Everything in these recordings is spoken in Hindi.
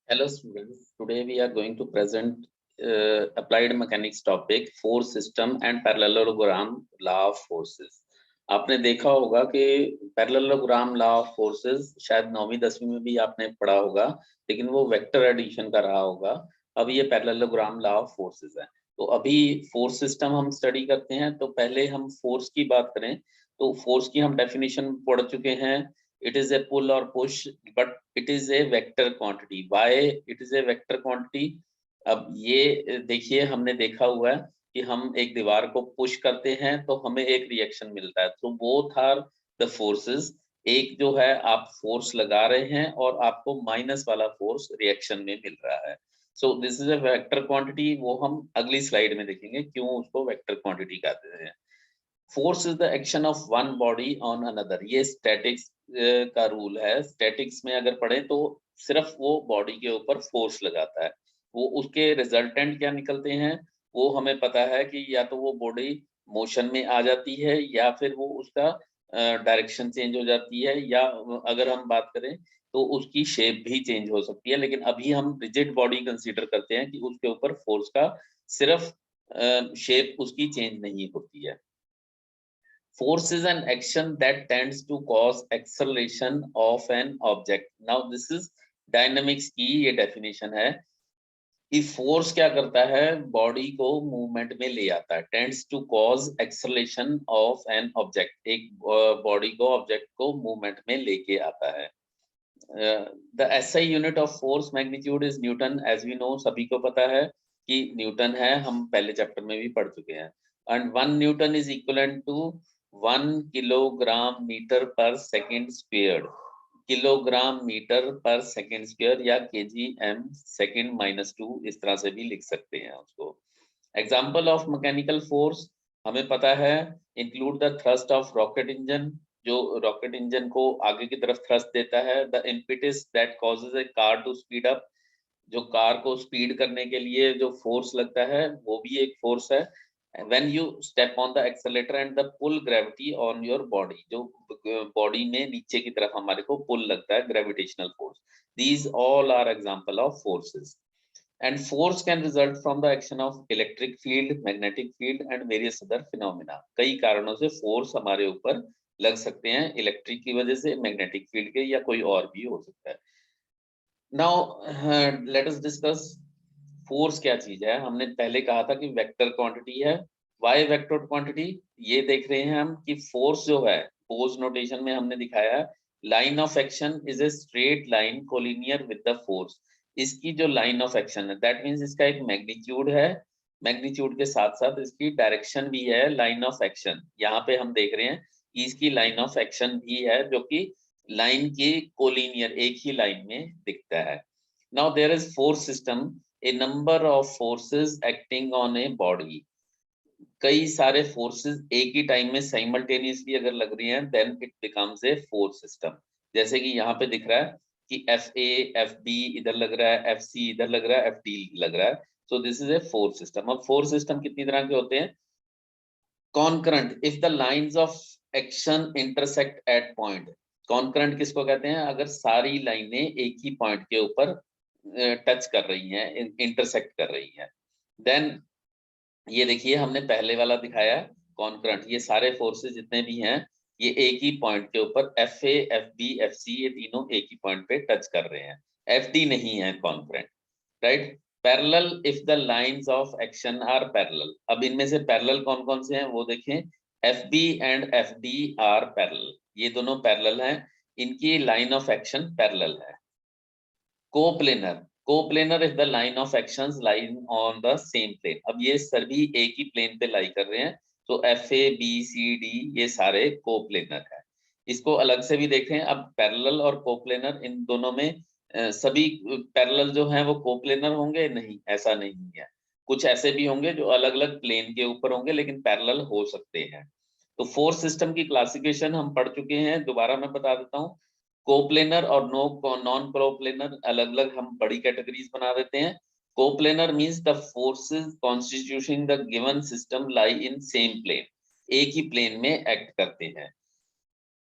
Hello students, today we are going to present applied mechanics topic force system and parallelogram law of forces। आपने देखा होगा कि पैरेललोग्राम लॉ ऑफ फोर्सेस शायद 9वीं 10वीं में भी आपने पढ़ा होगा, लेकिन वो वेक्टर एडिशन का रहा होगा। अब ये पैरेललोग्राम लॉ ऑफ फोर्सेस है। तो अभी फोर्स सिस्टम हम स्टडी करते हैं, तो पहले हम फोर्स की बात करें तो फोर्स की हम डेफिनेशन पढ़ चुके हैं। It is a pull or push, but it is a vector quantity. Why it is a vector quantity? अब ये देखिए, हमने देखा हुआ है कि हम एक दीवार को पुश करते हैं तो हमें एक रिएक्शन मिलता है। तो बोथ आर द फोर्सेस। एक जो है आप फोर्स लगा रहे हैं और आपको माइनस वाला फोर्स रिएक्शन में मिल रहा है। So this is a vector quantity. वो हम अगली स्लाइड में देखेंगे क्यों उसको वेक्टर क्वांटिटी कहते हैं। Force is the action of one body on another. ये स्टैटिक्स का रूल है। स्टैटिक्स में अगर पढ़े तो सिर्फ वो बॉडी के ऊपर फोर्स लगाता है। वो उसके रिजल्टेंट क्या निकलते हैं वो हमें पता है कि या तो वो बॉडी मोशन में आ जाती है या फिर वो उसका डायरेक्शन चेंज हो जाती है, या अगर हम बात करें तो उसकी शेप भी चेंज हो सकती है। लेकिन अभी हम रिजिड बॉडी कंसीडर करते हैं कि उसके ऊपर फोर्स का सिर्फ शेप उसकी चेंज नहीं होती है। Force is an action that tends to cause acceleration of an object. Now this is dynamics की ये definition है कि force क्या करता है, body को movement में ले आता है। Tends to cause acceleration of an object, एक body को object को movement में लेके आता है। The SI unit of force magnitude is Newton, as we know, सभी को पता है कि न्यूटन है, हम पहले चैप्टर में भी पढ़ चुके हैं। And 1 Newton is equivalent to 1 kilogram metre per second square. Kilogram metre per second square या kgm सेकेंड माइनस 2, इस तरह से भी लिख सकते हैं उसको। एग्जाम्पल ऑफ मैकेनिकल फोर्स हमें पता है, include the thrust of rocket engine, जो रॉकेट इंजन को आगे की तरफ थ्रस्ट देता है। The impetus that causes a car to speed up, जो कार को स्पीड करने के लिए जो फोर्स लगता है वो भी एक फोर्स है। when you step on the accelerator and the pull gravity on your body, जो बॉडी में नीचे की तरफ हमारे को पुल लगता है, gravitational force. these all are example of forces, and force can result from the action of electric field, magnetic field and various other phenomena। कई कारणों से फोर्स हमारे ऊपर लग सकते हैं, इलेक्ट्रिक की वजह से, मैग्नेटिक फील्ड के, या कोई और भी हो सकता है। Now let us discuss force क्या चीज है। हमने पहले कहा था कि वेक्टर क्वांटिटी है। Why vector quantity? ये देख रहे हैं हम कि फोर्स जो है, फोर्स नोटेशन में हमने दिखाया है, line of action is a straight line collinear with the force. इसकी जो लाइन ऑफ एक्शन है, दैट मींस इसका एक मैग्नीट्यूड है, मैग्नीट्यूड के साथ साथ इसकी डायरेक्शन भी है। लाइन ऑफ एक्शन यहाँ पे हम देख रहे हैं कि इसकी लाइन ऑफ एक्शन भी है, जो कि लाइन की कोलिनियर, एक ही लाइन में दिखता है। Now there is force system, a number of forces acting on a body। कई सारे फोर्सेस एक ही टाइम में साइमल्टेनियसली अगर लग रही हैं, then it becomes a force system. जैसे कि यहाँ पे दिख रहा है कि एफ ए एफ बी इधर लग रहा है, एफ सी इधर लग रहा है, एफ डी लग रहा है। So this is a force system. अब फोर्स सिस्टम कितनी तरह के होते हैं? Concurrent, if the lines of action intersect at point. Concurrent किसको कहते हैं? अगर सारी लाइनें एक ही पॉइंट के ऊपर टच कर रही हैं, इंटरसेक्ट कर रही हैं। देन ये देखिए, हमने पहले वाला दिखाया कॉन्करेंट। ये सारे फोर्सेस जितने भी हैं, ये एक ही पॉइंट के ऊपर, F A F B F C, ये तीनों एक ही पॉइंट पे टच कर रहे हैं। एफ डी नहीं है concurrent, right. Parallel, if the lines of action are parallel. अब इनमें से पैरेलल कौन कौन से हैं वो देखें। F B and F D are parallel, ये दोनों पैरेलल हैं, इनकी लाइन ऑफ एक्शन पैरेलल है। Coplanar, coplanar if the line of actions line on the same plane. अब ये सभी एक ही प्लेन पे लाई कर रहे हैं, तो F A B C D ये सारे कोप्लेनर है। इसको अलग से भी देखें। अब पैरेलल और कोप्लेनर, इन दोनों में सभी पैरेलल जो हैं वो कोप्लेनर होंगे? नहीं, ऐसा नहीं है। कुछ ऐसे भी होंगे जो अलग अलग प्लेन के ऊपर होंगे लेकिन पैरेलल हो सकते हैं। तो फोर्स सिस्टम की क्लासिफिकेशन हम पढ़ चुके हैं, दोबारा मैं बता देता हूँ। कोप्लेनर और नॉन कोप्लेनर अलग अलग हम बड़ी कैटेगरीज बना देते हैं। Coplanar means the forces constituting the given system lie in same plane, एक ही प्लेन में एक्ट करते हैं।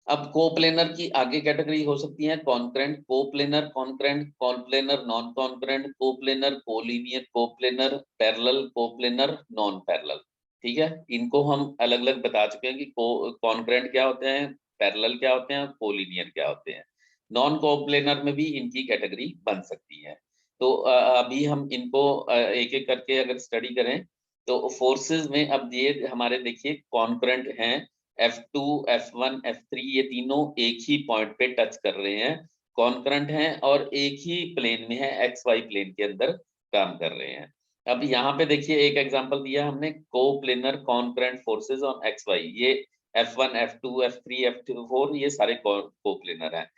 अब कोप्लेनर की आगे कैटेगरी हो सकती है concurrent, coplanar, concurrent, coplanar, non concurrent, coplanar, collinear, coplanar, parallel, coplanar, non parallel. ठीक है, इनको हम अलग अलग बता चुके हैं कि कॉन्करेंट क्या होते हैं, पैरेलल क्या होते हैं, कोलिनियर क्या होते हैं। नॉन कोप्लेनर में भी इनकी कैटेगरी बन सकती है। तो अभी हम इनको एक एक करके अगर स्टडी करें तो फोर्सेस में अब ये हमारे देखिए कॉन्करेंट हैं, F2, F1, F3 ये तीनों एक ही पॉइंट पे टच कर रहे हैं, कॉन्करेंट हैं और एक ही प्लेन में है, XY प्लेन के अंदर काम कर रहे हैं। अब यहाँ पे देखिए एक एग्जांपल दिया हमने, coplanar concurrent forces on XY, ये F1, F2, F3, F4 ये सारे कोप्लेनर हैं।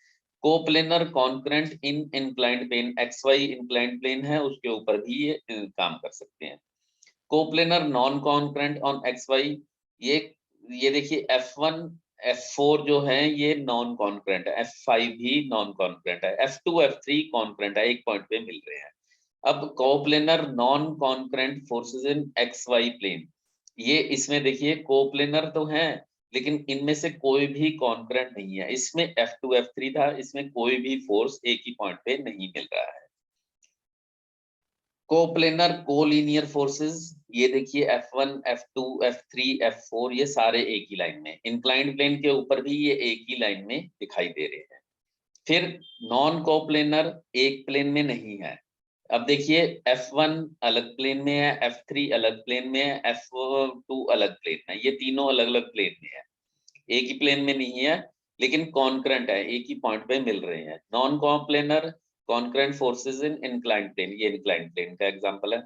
Coplanar concurrent in inclined plane, XY inclined plane है उसके ऊपर भी ये काम कर सकते हैं। Coplanar non concurrent on XY, ये देखिए F1 F4 जो है ये नॉन कॉन्करेंट है, F5 भी नॉन कॉन्करेंट है, F2 F3 कॉन्करेंट है, एक पॉइंट पे मिल रहे हैं। अब coplanar non concurrent forces in XY plane, ये इसमें देखिए कोप्लेनर तो है लेकिन इनमें से कोई भी कॉन्करेंट नहीं है, इसमें F2 F3 था, इसमें कोई भी फोर्स एक ही पॉइंट पे नहीं मिल रहा है। कोप्लेनर कोलिनियर फोर्सेस, ये देखिए F1 F2 F3 F4 ये सारे एक ही लाइन में, इंक्लाइंड प्लेन के ऊपर भी ये एक ही लाइन में दिखाई दे रहे हैं। फिर नॉन कोप्लेनर एक प्लेन में नहीं है। अब देखिए F1 अलग प्लेन में है, F3 अलग प्लेन में है, F2 अलग प्लेन में है, ये तीनों अलग अलग प्लेन में है, एक ही प्लेन में नहीं है लेकिन कॉन्करेंट है, एक ही पॉइंट पे मिल रहे हैं। Non coplanar concurrent forces in inclined plane, ये इंक्लाइंड प्लेन का एग्जांपल है।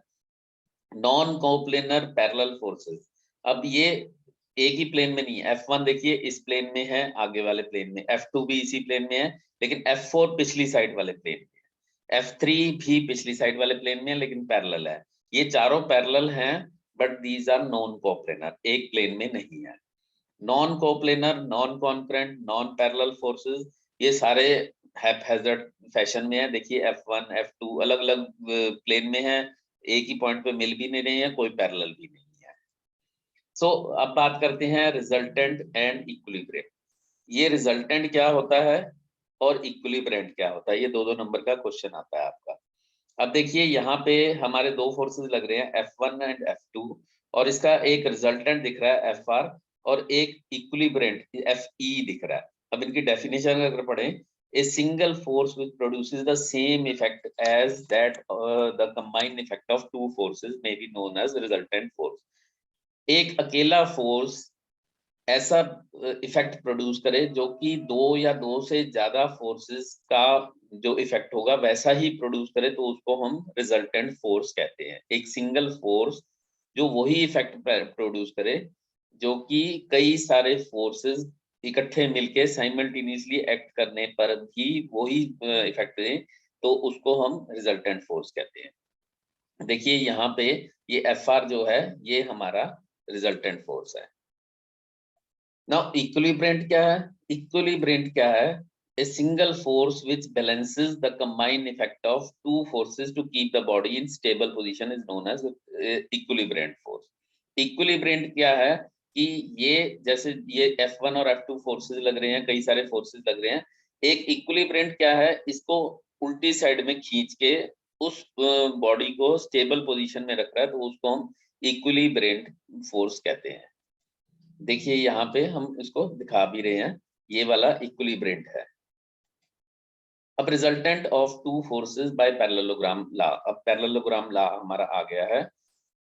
नॉन कोप्लेनर पैरेलल फोर्सेस, अब ये एक ही प्लेन में नहीं है, F1 देखिए इस प्लेन में है, आगे वाले प्लेन में, F2 भी इसी प्लेन में है लेकिन F4 पिछली साइड वाले प्लेन में है, F3 भी पिछली साइड वाले प्लेन में है लेकिन पैरेलल है। ये चारों पैरेलल हैं but these are non coplanar, एक प्लेन में नहीं है। Non coplanar, non concurrent, non parallel forces ये सारे हैphazard फैशन में है। देखिए F1 F2 अलग अलग प्लेन में है, एक ही पॉइंट पे मिल भी नहीं रहे हैं, कोई पैरेलल भी नहीं है। सो अब बात करते हैं रिजल्टेंट एंड इक्विलिब्रियम। ये रिजल्टेंट क्या होता है और इक्विलिब्रियंट क्या होता है, ये दो दो नंबर का क्वेश्चन आता है आपका। अब देखिए यहाँ पे हमारे दो फोर्सेस लग रहे हैं F1 एंड F2 और इसका एक रिजल्टेंट दिख रहा है FR और एक इक्विलिब्रियंट FE दिख रहा है। अब इनकी डेफिनेशन अगर पढ़ें, a single force which produces the same effect as that the combined effect of two forces may be known as resultant force। एक अकेला फोर्स ऐसा इफेक्ट प्रोड्यूस करे जो कि दो या दो से ज्यादा फोर्सेस का जो इफेक्ट होगा वैसा ही प्रोड्यूस करे तो उसको हम रिजल्टेंट फोर्स कहते हैं। एक सिंगल फोर्स जो वही इफेक्ट प्रोड्यूस करे जो कि कई सारे फोर्सेस इकट्ठे मिलके साइमल्टेनियसली एक्ट करने पर भी वही इफेक्ट दे तो उसको हम रिजल्टेंट फोर्स कहते हैं। देखिए यहाँ पे ये FR जो है ये हमारा रिजल्टेंट फोर्स है। नाउ इक्विलिब्रियंट क्या है? इक्विलिब्रियंट क्या है? A single force which balances the combined effect of two forces to keep the body in stable position is known as equilibriant force। इक्विलिब्रियंट क्या है कि ये जैसे ये F1 और F2 फोर्सेस लग रहे हैं, कई सारे फोर्सेस लग रहे हैं, एक इक्विलिब्रियंट क्या है, इसको उल्टी साइड में खींच के उस बॉडी को स्टेबल पोजीशन में रख रहा है तो उसको हम इक्विलिब्रियंट फोर्स कहते हैं। देखिए यहाँ पे हम इसको दिखा भी रहे हैं, ये वाला इक्विलिब्रियंट है। अब resultant of two forces by parallelogram law, अब पैरेललोग्राम लॉ हमारा आ गया है।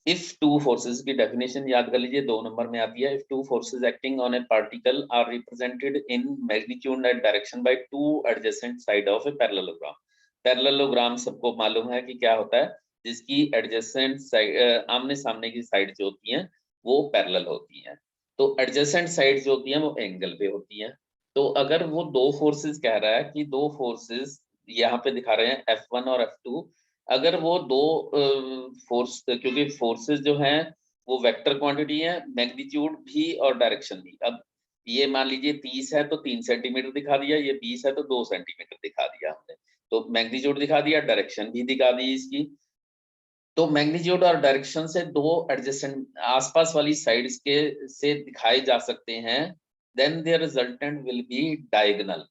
इफ टू फोर्सेस की डेफिनेशन याद कर लीजिए, 2 नंबर में आती है। If two forces acting on a particle are represented in magnitude and direction by two adjacent side of a parallelogram. Parallelogram सबको मालूम है कि क्या होता है, जिसकी एडजेसेंट साइड आमने सामने की साइड जो होती हैं वो पैरेलल होती हैं। तो एडजेसेंट साइड जो होती हैं वो एंगल पे होती हैं। तो अगर वो दो फोर्सेस कह रहा है कि दो फोर्सेस यहाँ पे दिखा रहे हैं F1 और F2, अगर वो दो फोर्स, क्योंकि फोर्सेस जो हैं वो वेक्टर क्वांटिटी है, मैग्नीट्यूड भी और डायरेक्शन भी। अब ये मान लीजिए 30 है तो 3 सेंटीमीटर दिखा दिया, ये 20 है तो 2 सेंटीमीटर दिखा दिया हमने, तो मैग्नीट्यूड दिखा दिया, डायरेक्शन भी दिखा दी इसकी। तो मैग्नीट्यूड और डायरेक्शन से दो एडजेसेंट आसपास वाली साइड्स के से दिखाए जा सकते हैं then their resultant will be diagonal.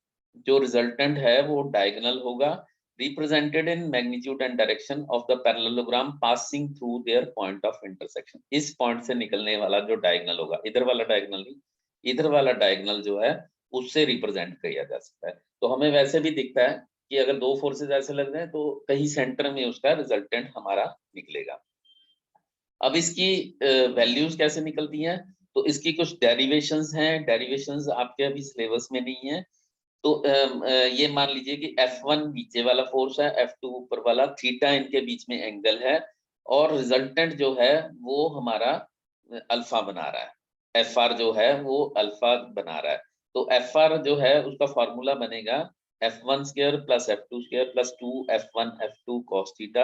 जो resultant है वो diagonal होगा, represented in magnitude and direction of the parallelogram passing through their point of intersection. इस point से निकलने वाला जो diagonal होगा, इधर वाला diagonal नहीं, इधर वाला diagonal जो है उससे represent किया जा सकता है। तो हमें वैसे भी दिखता है कि अगर दो फोर्सेस ऐसे लग रहे हैं तो कहीं सेंटर में उसका रिजल्टेंट हमारा निकलेगा। अब इसकी वैल्यूज कैसे निकलती हैं, तो इसकी कुछ डेरिवेशंस हैं, डेरिवेशंस आपके अभी सिलेबस में नहीं है। तो ये मान लीजिए कि F1 नीचे वाला फोर्स है, F2 ऊपर वाला, थीटा इनके बीच में एंगल है और रिजल्टेंट जो है वो हमारा अल्फा बना रहा है, FR जो है वो अल्फा बना रहा है। तो FR जो है उसका फॉर्मूला बनेगा F1 square plus F2 square plus 2F1 F2 cos theta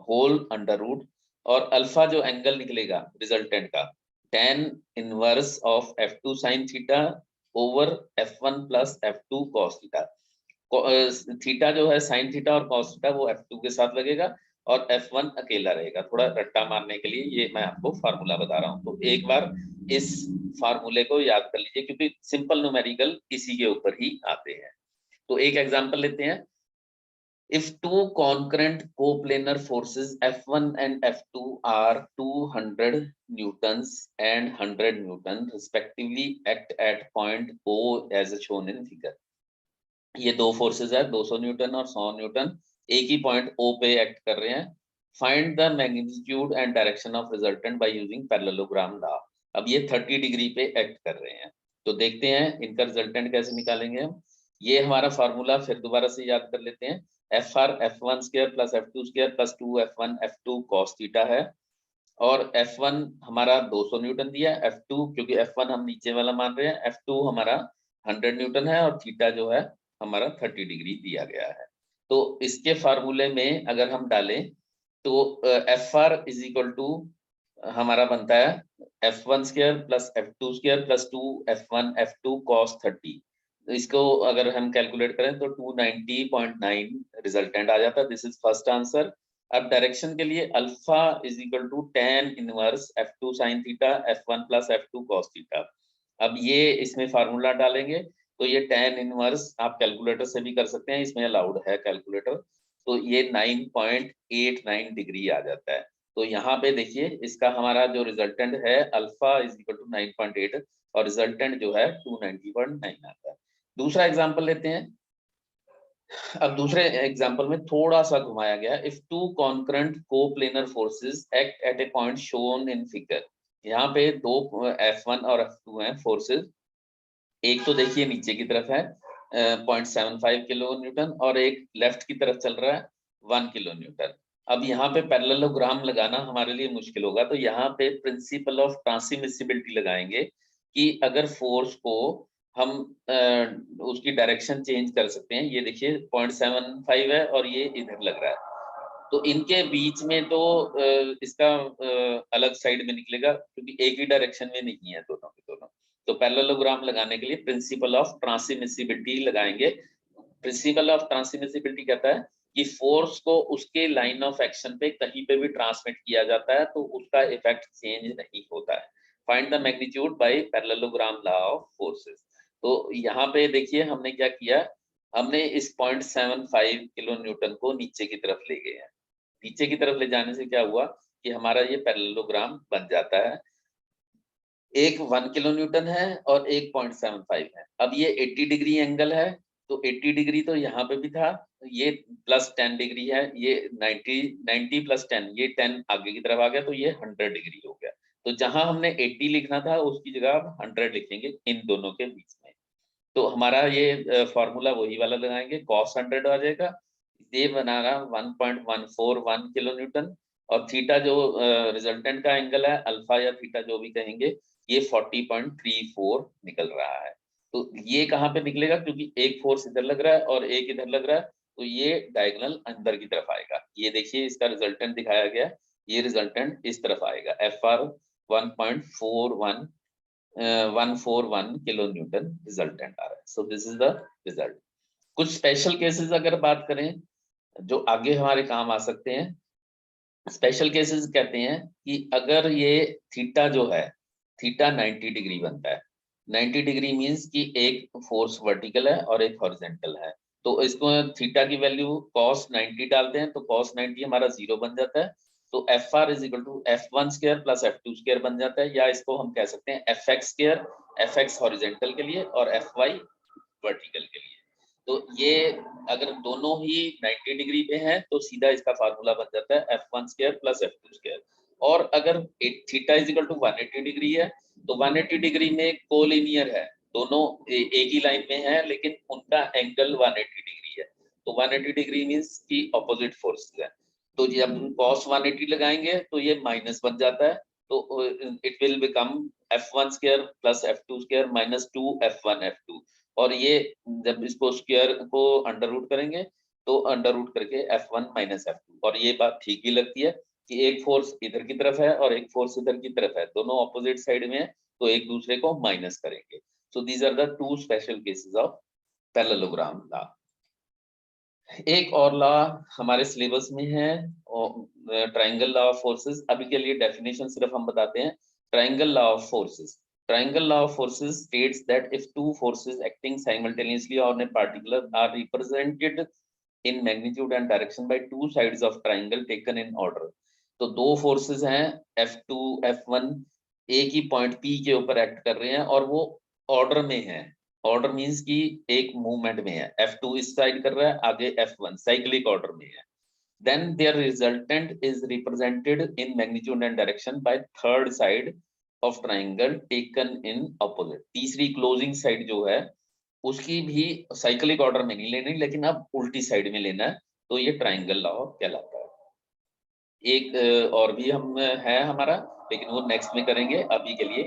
whole under root, और अल्फा जो एंगल निकलेगा रिजल्टेंट का tan inverse of F2 sin theta over F1 plus F2 cos theta. Theta जो है sin थीटा और cos थीटा वो F2 के साथ लगेगा और F1 अकेला रहेगा। थोड़ा रट्टा मारने के लिए ये मैं आपको फार्मूला बता रहा हूँ, तो एक बार इस फार्मूले को याद कर लीजिए क्योंकि सिंपल न्यूमेरिकल इसी के ऊपर ही आते हैं। तो एक एग्जांपल लेते हैं। If two concurrent coplanar forces F1 and F2 are 200 newtons and 100 newton respectively act at point O as shown in figure. ये दो फोर्सेस है 200 न्यूटन और 100 न्यूटन एक ही पॉइंट O पे एक्ट कर रहे हैं। Find the magnitude and direction of resultant by using parallelogram law. अब ये 30 डिग्री पे एक्ट कर रहे हैं, तो देखते हैं इनका रिजल्टेंट कैसे निकालेंगे हम। ये हमारा फार्मूला फिर दोबारा से याद कर लेते हैं। FR F1 square plus F2 square plus 2F1 F2 cos theta है, और F1 हमारा 200 न्यूटन दिया है, F2 क्योंकि F1 हम नीचे वाला मान रहे हैं, F2 हमारा 100 न्यूटन है और थीटा जो है हमारा 30 डिग्री दिया गया है। तो इसके फार्मूले में अगर हम डालें तो FR इज इक्वल टू हमारा बनता है F1 square plus F2 square plus 2F1 F2 cos 30। इसको अगर हम कैलकुलेट करें तो 290.9 रिजल्टेंट आ जाता है। This is first answer. अब डायरेक्शन के लिए alpha is equal to tan inverse F2 sin theta F1 plus F2 cos theta. अब ये इसमें फार्मूला डालेंगे तो ये tan इनवर्स आप कैलकुलेटर से भी कर सकते हैं, इसमें अलाउड है कैलकुलेटर, तो ये 9.89 डिग्री आ जाता है। तो यहाँ पे देखिए इसका हमारा जो रिजल्टेंट है अल्फा इज इक्वल टू 9.8 और रिजल्टेंट जो है 290.9 आता है। दूसरा एग्जांपल लेते हैं। अब दूसरे एग्जांपल में थोड़ा सा घुमाया गया। If two concurrent coplanar forces act at A point shown in figure. यहाँ पे दो F1 और F2 हैं फोर्सेस, एक तो देखिए नीचे की तरफ है 0.75 किलो न्यूटन और एक लेफ्ट की तरफ चल रहा है 1 किलो न्यूटन। अब यहाँ पे पैरेललोग्राम लगाना हमारे लिए मुश्किल होगा, तो यहाँ पे प्रिंसिपल ऑफ ट्रांसमिसिबिलिटी लगाएंगे कि अगर फोर्स को हम उसकी डायरेक्शन चेंज कर सकते हैं। ये देखिए 0.75 है और ये इधर लग रहा है, तो इनके बीच में तो इसका अलग साइड में निकलेगा क्योंकि एक ही डायरेक्शन में नहीं है दोनों के दोनों। तो पैरेललोग्राम लगाने के लिए प्रिंसिपल ऑफ ट्रांसमिसिबिलिटी लगाएंगे। प्रिंसिपल ऑफ ट्रांसमिसिबिलिटी कहता है कि फोर्स को उसके लाइन ऑफ एक्शन पे कहीं पे भी ट्रांसमिट किया जाता है तो उसका इफेक्ट चेंज नहीं होता है। Find the magnitude by parallelogram law of forces. तो यहाँ पे देखिए हमने क्या किया, हमने इस 0.75 किलो न्यूटन को नीचे की तरफ ले गए हैं। नीचे की तरफ ले जाने से क्या हुआ कि हमारा ये पैरेललोग्राम बन जाता है। एक 1 किलो न्यूटन है और एक 0.75 है। अब ये 80 डिग्री एंगल है, तो 80 डिग्री तो यहाँ पे भी था, ये प्लस 10 डिग्री है, ये 90 प्लस 10, ये 10 आगे की तरफ आ गया तो ये 100 डिग्री हो गया। तो जहां हमने 80 लिखना था उसकी जगह आप 100 लिखेंगे इन दोनों के बीच में। तो हमारा ये फॉर्मूला वही वाला लगाएंगे, cos 100 आ जाएगा, ये बना रहा 1.141 किलो न्यूटन और थीटा जो रिजल्टेंट का एंगल है अल्फा या थीटा जो भी कहेंगे ये 40.34 निकल रहा है। तो ये कहाँ पे निकलेगा, क्योंकि एक फोर्स इधर लग रहा है और एक इधर लग रहा है तो ये डायगोनल अंदर की तरफ आएगा। ये देखिए इसका रिजल्टेंट दिखाया गया, ये रिजल्टेंट इस तरफ आएगा। FR 141 किलो न्यूटन रिजल्टेंट आ रहा है। So this is the result. कुछ स्पेशल केसेस अगर बात करें जो आगे हमारे काम आ सकते हैं, स्पेशल केसेस कहते हैं कि अगर ये थीटा जो है थीटा 90 डिग्री बनता है, 90 डिग्री मींस कि एक फोर्स वर्टिकल है और एक हॉरिजेंटल है, तो इसको थीटा की वैल्यू cos 90 डालते हैं तो cos 90 हमारा 0 बन जाता है, तो FR is equal to F1 square plus F2 square बन जाता है, या इसको हम कह सकते हैं FX स्क्वायर, FX हॉरिजेंटल के लिए और FY वर्टिकल के लिए। तो ये अगर दोनों ही 90 डिग्री पे हैं तो सीधा इसका फार्मूला बन जाता है F1 square plus F2 square. और अगर theta is equal to 180 degree है तो 180 डिग्री में कोलिनियर है, दोनों एक ही लाइन में है लेकिन उनका एंगल 180 डिग्री है, तो 180 डिग्री मींस की ऑपोजिट फोर्स है, तो जब हम cos 180 लगाएंगे तो ये माइनस बन जाता है, तो it will become F1 square plus F2 square minus 2 F1 F2, और ये जब इसको स्क्वायर को अंडर रूट करेंगे तो अंडर रूट करके F1 माइनस F2, और ये बात ठीक भी लगती है कि एक फोर्स इधर की तरफ है और एक फोर्स इधर की तरफ है, दोनों ऑपोजिट साइड में है तो एक दूसरे को माइनस करेंगे। So these are the two special cases of parallelogram law. एक और लॉ हमारे सिलेबस में है ट्रायंगल लॉ ऑफ फोर्सेस, अभी के लिए डेफिनेशन सिर्फ हम बताते हैं। Triangle law of forces, triangle law of forces states that if two forces acting simultaneously on a particular are represented in magnitude and direction by two sides of triangle taken in order, तो दो फोर्सेस हैं F2 F1 एक ही पॉइंट P के ऊपर एक्ट कर रहे हैं और वो ऑर्डर में है, ऑर्डर मींस कि एक मूवमेंट में है, F2 इस साइड कर रहा है आगे F1 साइक्लिक ऑर्डर में है, then their resultant is represented in magnitude and direction by third side of triangle taken in opposite। तीसरी क्लोजिंग साइड जो है उसकी भी साइक्लिक ऑर्डर में नहीं लेनी लेकिन अब उल्टी साइड में लेना है, तो ये ट्रायंगल लॉ कहलाता है। एक और भी हम है हमारा, लेकिन वो नेक्स्ट में करेंगे, अभी के लिए